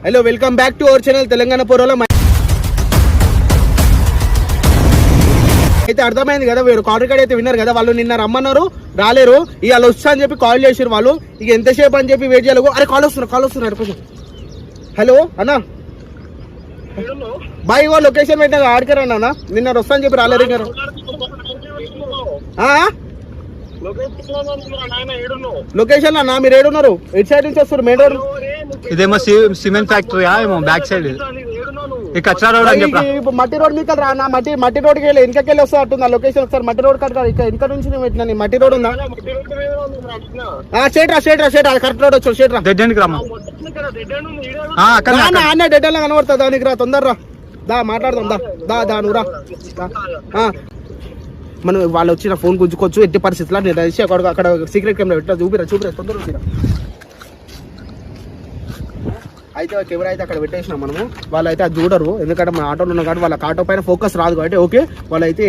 Hello welcome back to our channel Telangana పోరాలో. అయితే అర్థమైంది కదా, మీరు కాల్ రికార్డ్ అయితే విన్నారు కదా. వాళ్ళు నిన్న రమ్మన్నారు, రాలేరు. ఇవాళ వస్తా అని చెప్పి కాల్ చేసారు వాళ్ళు. ఇక ఎంతసేపు అని చెప్పి వెయిట్ చేయాలి. అరే కాల్ వస్తున్నారు కొంచెం. హలో అన్నా, బాయ్ ఇగో లొకేషన్ పెట్టినా ఆడికారా అన్న. నిన్న వస్తా అని చెప్పి రాలేరు. లొకేషన్ అన్నా మీరు ఏడున్నారు? ఎటు సైడ్ నుంచి వస్తారు? మెయిన్ రోడ్ ఇదేమో సిమెంట్ ఫ్యాక్టరీ ఏమో బ్యాక్ సైడ్ కచ్చరా రోడ్ అని చెప్పి మట్టి రోడ్ మీకు రానా? మట్టి రోడ్కి వెళ్ళి వెనకకెళ్ళి వస్తా అట్టుంది ఆ లొకేషన్. ఒకసారి మట్టి రోడ్ కట్టాలి. ఇంకా నుంచి నేను పెట్టినా. మట్టి రోడ్ ఉందా? స్ట్రైట్ రా కరెక్ట్ రోడ్ వచ్చాడు. స్ట్రైట్ రా డెడ్ ఎండ్ గ్రామం అన్న డెడ్ ఎండ్ కనబడుతుంది. దానికి రా తొందర దా మాట్లాడదాం. దా నువ్వు రా. మనం వాళ్ళు వచ్చిన ఫోన్ గుంజుకోవచ్చు ఎట్టి పరిస్థితుల్లో. నేను తెలిసి అక్కడ సీక్రెట్ కెమెరా పెట్టా. చూపిరా తొందర చూపిరా. అయితే కెమెరా అయితే అక్కడ పెట్టేసినాం మనము. వాళ్ళు అయితే అది చూడరు, ఎందుకంటే మన ఆటోలో ఉన్నాం కాబట్టి వాళ్ళకి ఆటో పైన ఫోకస్ రాదు కాబట్టి. ఓకే వాళ్ళు అయితే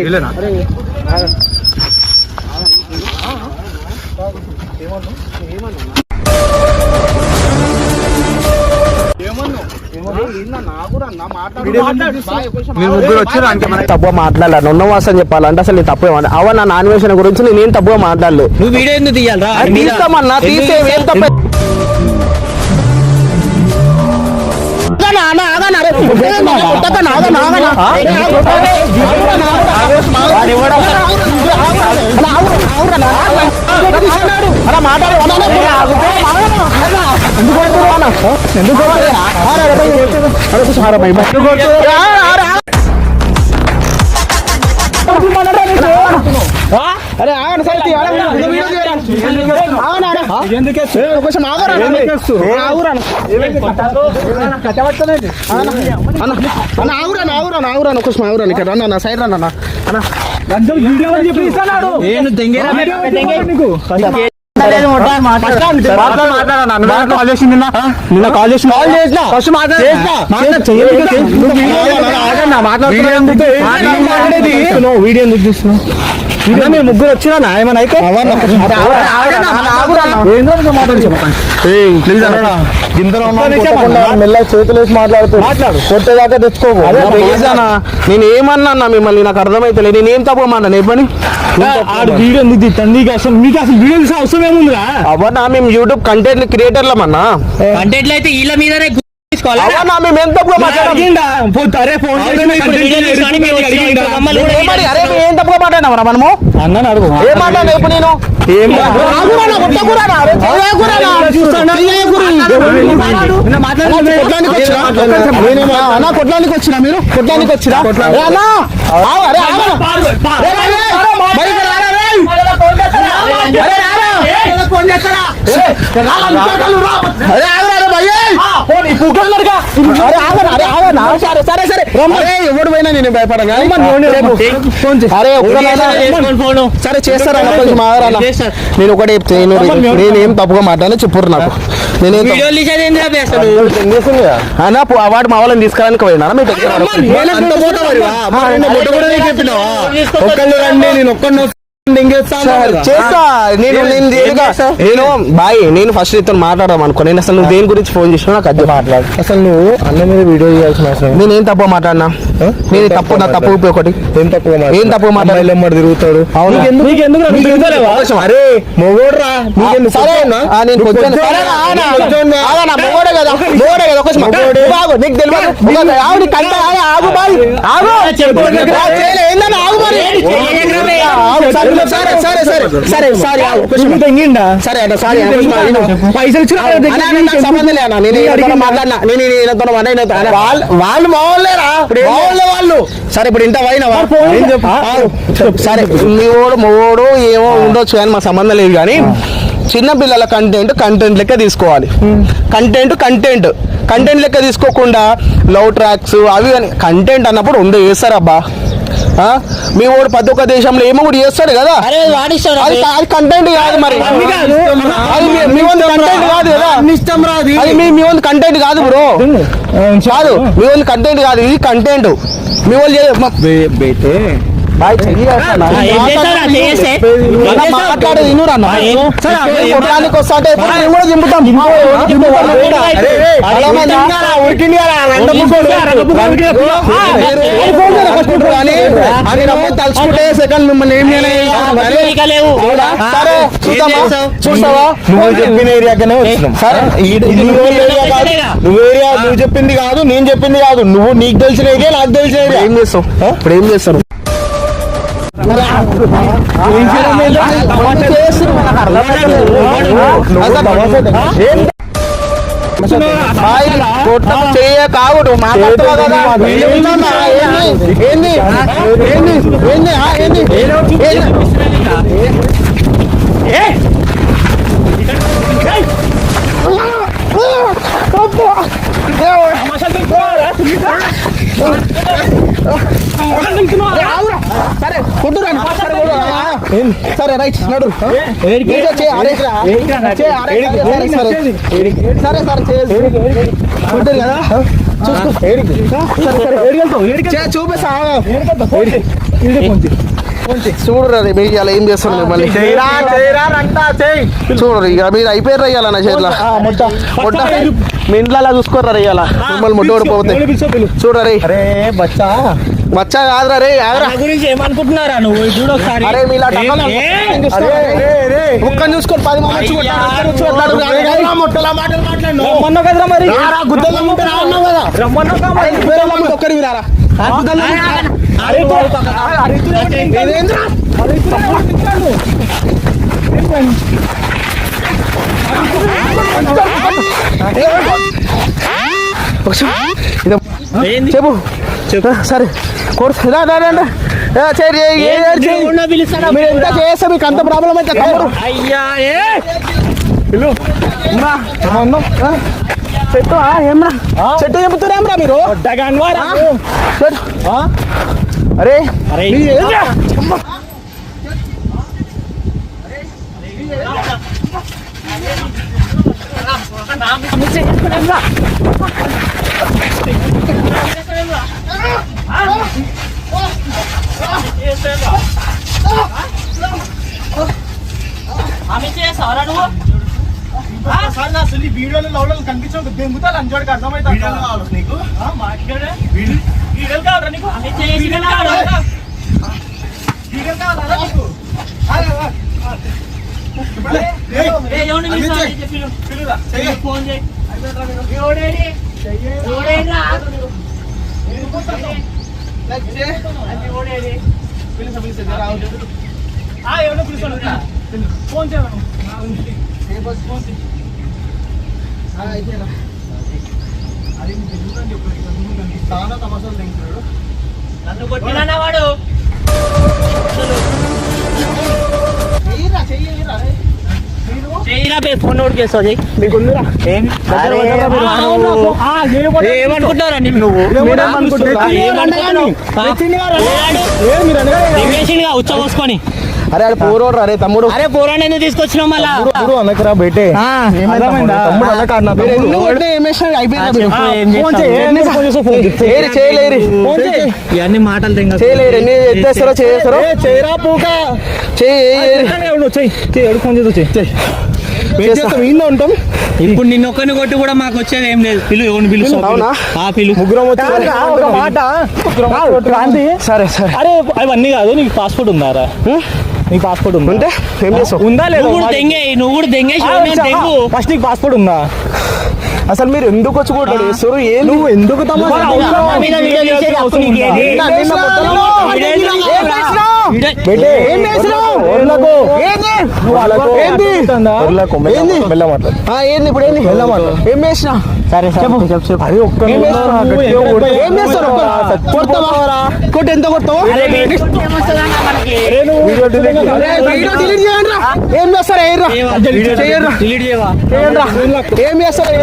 తప్పుగా మాట్లాడాలి. ఉన్నవాసం చెప్పాలంటే అసలు నేను తప్పు ఏమన్నా అవ నా నాన్వేషన్ గురించి నేనేం తప్పుగా మాట్లాడలేదు. నువ్వు వీడియో ఎందుకు తీయాలరా? తీస్తామన్నా తీసే ఏం తప్ప. అరే ఆగండి సార్, ఆగురా సైడ్ రా అన్న. నిన్న కాల్ చేసి వీడియో ఎందుకు చూస్తున్నావు? మీరు ముగ్గురు వచ్చినా ఏమన్నా అయితే మెల్ల చేతులు వేసి మాట్లాడు. కొట్టేదాకా తెచ్చుకోకు. నేను ఏమన్నా మిమ్మల్ని, నాకు అర్థమైతే నేనేం తప్పమన్నా ఇవ్వని. వీడియో ఎందుకు తీస్తాను? మీకు అసలు వీడియో తీసే అవసరం ఏముందిరా? అవన్నా మేము యూట్యూబ్ కంటెంట్ క్రియేటర్లమన్నా. కంటెంట్లు అయితే వీళ్ళ మీదనే మనము అన్న అడుగు ఏం మాట్లాడినా ఇప్పుడు నేను కొట్లానికి వచ్చినా మీరు కొట్లానికి వచ్చినా ఎవడు పోయినా నేను భయపడగా. సరే చేస్తారా? నేను ఒకటి నేనేం తప్పుగా మాట్లాడినా చెప్పురు నాకు. వాడు మా వాళ్ళని తీసుకురానికి పోయినా ఒక్కళ్ళు రండి, నేను ఒక్కడిని చేస్తా. నేను ఫస్ట్ ఇతను మాట్లాడదాం అనుకో. నేను అసలు నువ్వు దేని గురించి ఫోన్ చేసినా నాకు అది మాట్లాడు. అసలు నువ్వు అన్న మీద వీడియో చేయాల్సిన అవసరం నేనేం తప్పు మాట్లాడినా? నేను తప్పు నా తప్పు ఒకటి ఏం తప్పు మాట్లాడలే తిరుగుతాడు. అరే మొగోడ్రా నేను మొగోడే కదా నీకు పైసలు సంబంధం లేదా? వాళ్ళు మావాళ్ళేరా వాళ్ళు. సరే ఇప్పుడు ఇంత పోయినా సరే మొగోడు ఏమో ఉండొచ్చు కానీ మా సంబంధం లేదు. కానీ చిన్నపిల్లల కంటెంట్ లెక్క తీసుకోవాలి. కంటెంట్ లెక్క తీసుకోకుండా లవ్ ట్రాక్స్ అవి కంటెంట్ అన్నప్పుడు ఉండే చేస్తారబ్బా. మీ వాడు ప్రతి ఒక్క దేశంలో ఏమో కూడా చేస్తాడు కదా. అది కంటెంట్ కాదు మరి. మీ వంతు కంటెంట్ కాదు కదా. అది మీ వంతు కంటెంట్ కాదు బ్రో. కాదు మీ వంతు కంటెంట్ కాదు, ఇది కంటెంట్. మీ వాళ్ళు బాయ్ చెయ్యి అసలు. అలా మాట్లాడేది వినురా అన్న. కొట్టడానికి వస్తా అంటే ఎప్పుడు మేము కూడా దింపుతాం. తలుచుకుంటే సెకండ్ మిమ్మల్ని ఏం సరే చూస్తావా? నువ్వు చెప్పిన ఏరియాకనే వచ్చినాం. నువ్వు చెప్పింది కాదు, నేను చెప్పింది కాదు. నువ్వు నీకు తెలిసిన ఏరియా, నాకు తెలిసిన ఏరియా. ఏం చేస్తావు ఇప్పుడు? ఏం చేస్తారు? చెయ్య కావుడు మాట్లాడుతున్నావు కదా. ఏంది ఏంది ఏంది సరే కొట్టురా. సరే రైట్ నడు. సరే కొట్టారు కదా చూపిస్తా. చూడరు అది మీరు ఇవాళ ఏం చేస్తారు మిమ్మల్ని. చూడరు ఇక మీరు అయిపోయారు ఇవాళ నా చేతిలో. మీ ఇంట్లో అలా చూసుకోర్రా ఇవాళ మిమ్మల్ని ముట్టోడు పోతే. చూడరే బచ్చా కాదురా రే. గురించి ఏమనుకుంటున్నారా నువ్వు? చూడు ఒకసారి. అరే మీలా ముక్కని చూసుకొని 10 మంది ఒక్కడి రారా. చెప్పు సరే మీరు ఎంత చేస్తే మీకు అంత ప్రాబ్లం అయితే చెట్టు ఏమరా చెట్టు చెబుతున్నారా మీరు? అరే వీడియోలో లౌడలు కనిపించవు. దెంగుతాలు అంజోడికి అర్థమైతే నీకు వీడియోలు కావాలా నీకు? ఫోన్ చేయను. నన్ను కొట్టినా వాడు ఫోన్ నోట్ చేస్తావు. ఏమనుకుంటారా నువ్వు? ఉచ్చ పోసుకొని. అరే అది పోరోడు అరే తమ్ముడు. అరే పోరాన్ని ఎందుకు తీసుకొచ్చినావు మళ్ళా? అనకరా బయటే ఇవన్నీ మాటలు చేయలేరు. ఎన్ని ఎత్తేస్తారో చేస్తారో చేయరా పూక ఉంటాం. ఇప్పుడు నిన్న ఒక్కరిని కొట్టి కూడా మాకు వచ్చేది ఏం లేదు. పిలు ఎవరిని పిలుసు? అవునా? పిలు ముగ్గురం మాట. సరే సరే. అరే అవన్నీ కాదు. నీకు పాస్పోర్ట్ ఉందారా? నీకు పాస్పోర్ట్ ఉందా? అంటే ఏం చేస్తావు? ఉందా లేదా? నువ్వు కూడా దెంగేసి ఫస్ట్ నీకు పాస్పోర్ట్ ఉందా? అసలు మీరు ఎందుకు వచ్చి కూడా చేస్తారు? నువ్వు ఎందుకు ఏంది ఇప్పుడు ఏంది ఏం చేసినా? సరే అది ఒక్క ఏం చేస్తారు? కొట్టి ఎంత కొడతావు? ఏం చేస్తారు? ఏం చేస్తారు?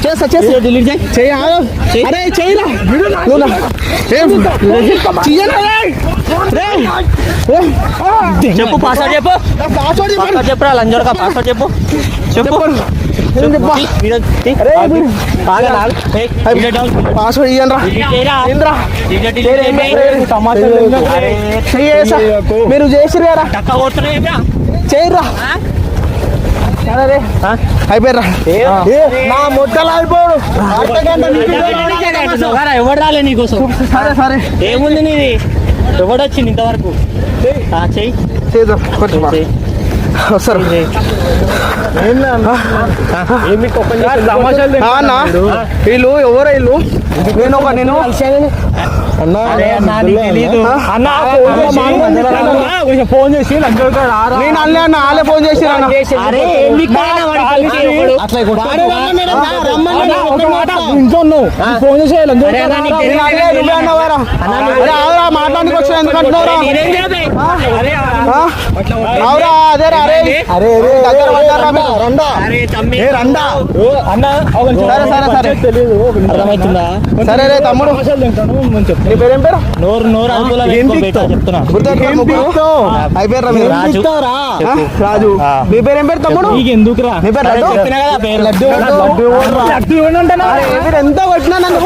చేస్తా చెయ్యి అరే చెయ్యిరా చెప్పు పాస్వర్డ్ చెప్పురా లంజోడక పాస్వర్డ్ చెప్పు పాస్వర్డ్ ఇయ్యండ్రా మీరు చేసిరు కదా చేయరా అయిపోయారా నా ముట్టలు అయిపోడు ఎవడు రాలే నీకోసం సరే సరే ఏముంది నీది ఎవడొచ్చింది ఇంతవరకు చెయ్యి చేద్దాం వస్తారు వీళ్ళు ఎవరు వీళ్ళు నేను ఫోన్ చేసి నేను అల్లే అన్న వాళ్ళే ఫోన్ చేసి ఫోన్ చేసి మాట్లాడానికి వచ్చా ఎందుకంటున్నారా అవురా అదేరా అరే అరే సరే సరే సరే అర్థమవుతుందా సరే రే తమ్ముడు నీ పేరేం పేరు నోరు చెప్తున్నా అయిపోయారా మీరు రాజు మీ పేరేం పేరు తమ్ముడు ఎందుకురా నీ పేరు లడ్డు ఎంత కొట్టినా నన్ను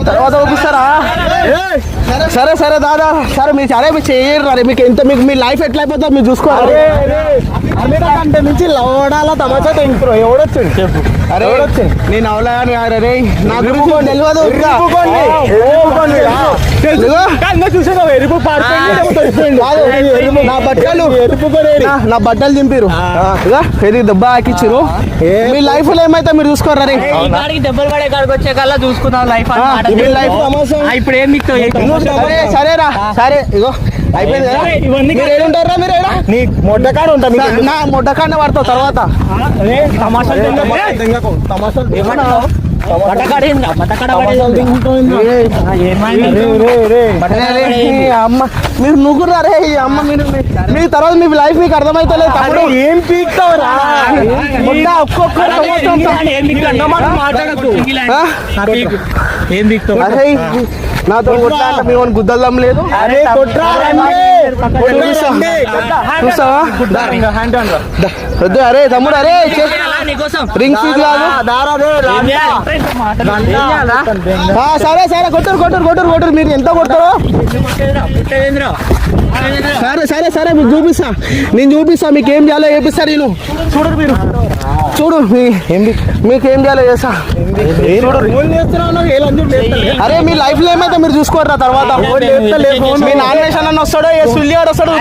తర్వాత చూపిస్తారా సరే సరే దాదా సరే మీరు సరే మీరు చేయరు మీకు ఎంత మీకు మీ లైఫ్ ఎట్లా అయిపోతుందో మీరు చూసుకోవాలి అంటే నుంచి లవడాల తమాచా తింటారు ఎవడొచ్చింది చెప్పు అరే నేను అవలాని అరే నా గురించి చూసా ఎరుపు నా బట్టలు నా బట్టలు దింపిరు ఇది దెబ్బ ఆకిచ్చిరు మీ లైఫ్ లో ఏమైతే మీరు చూసుకోరు రే దెబ్బలు పడే కాడికి వచ్చే కల్లా చూసుకున్నావు లైఫ్ మీ లైఫ్ ఇప్పుడు ఏం మీకు సరేరా సరే ఇగో అయిపోయింది కదా మీరు ఏడుంటారా మీరు నీ మొడ్డకాడ ఉంటా నా మొడ్డకాడనే పడతావు తర్వాత అమ్మ మీరు నువ్వురా రే అమ్మ మీరు మీ తర్వాత మీ లైఫ్ మీకు అర్థమైతలేదు తమ్ముడు ఏం పీక్తావురా అరే నాతో కొట్టా అంటే మేము గుద్దల్దం లేదు చూస్తావా వద్దు అరే తమ్ముడు అరే రింగ్ ఫీజ్ కాదు సరే సరే కొట్టరు మీరు ఎంత కొడతారో సరే సరే సరే మీకు చూపిస్తా నేను చూపిస్తా మీకు ఏం చేయాలో చేపిస్తా నేను చూడరు మీరు చూడు మీకు ఏం చేయాలో చేస్తా అరే మీ లైఫ్ లో ఏమైతే మీరు చూసుకోరా తర్వాత మీ నామినేషన్ అన్న వస్తాడో ఏ సుల్లిగాడు వస్తాడో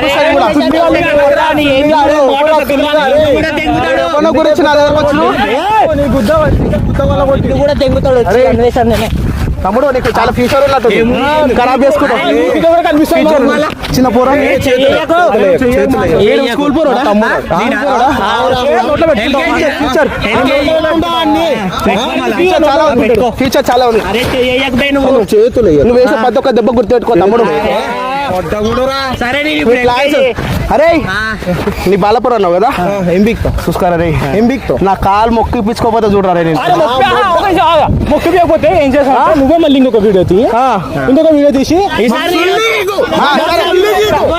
గురించి నా దగ్గర వచ్చి కూడా తెంగుతాడు తమ్ముడు నీకు చాలా ఫ్యూచర్ ఉన్నట్టు ఖరాబ్ చేసుకుంటావు చిన్న పూర్వం స్కూల్ పూర్వం ఫ్యూచర్ చాలా ఉంది చేతులు నువ్వు వేసే ప్రతి ఒక్క దెబ్బ గుర్తుపెట్టుకో తమ్ముడు అరే నీ బాలపురం అన్నావు కదా ఎంబిక్తో చూసుకోరా రే ఎంబిక్తో నా కాలు మొక్కు ఇప్పించుకోకపోతే చూడరా రే నేను మొక్కు తీయకపోతే ఏం చేస్తా నువ్వే మళ్ళీ ఇంకొక వీడియో తీసి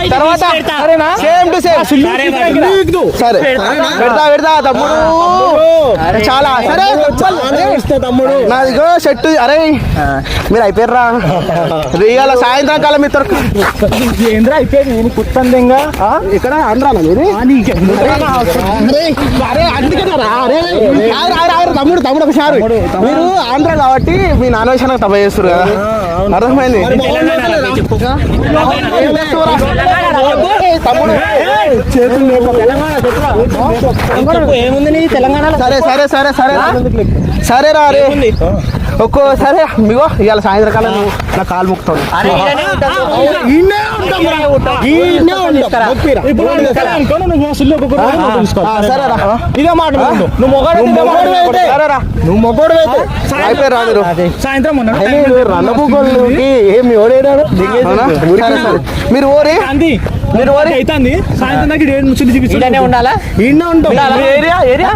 తర్వాత సేమ్ టు సేమ్ సరే పెడతా తమ్ముడు చాలా సరే తమ్ముడు నాదిగో షర్టు అరే మీరు అయిపోయారా రియాల సాయంత్రం కాలం మీ తొరకు ఏంద్ర అయిపోయింది నేను కుత్తంగా ఇక్కడ ఆంధ్రాలో తమ్ముడు ఒకసారి మీరు ఆంధ్ర కాబట్టి మీ నాన్న విషయానికి తప్ప చేస్తారు కదా అర్థమైంది తమ్ముడు ఏముంది తెలంగాణ సరే సరే సరే సరే సరే రా అరే ఒక్కోసారి మీగో ఇవాళ సాయంత్రం కాలం నువ్వు నా కాలు ముక్తావు సరేరా ఇదే మాట నువ్వు మొగాడు సరేరా నువ్వు మొగ్గోడు అయిపోయి రా మీరు సాయంత్రం రన్నబుగోళ్ళకి ఏమి ఓడేరాడు మీరు ఓరి మీరు అవుతుంది సాయంత్రం దాకా ముచ్చులు చూపించి ఉండాలా ఈయన ఉంటాం ఏరియా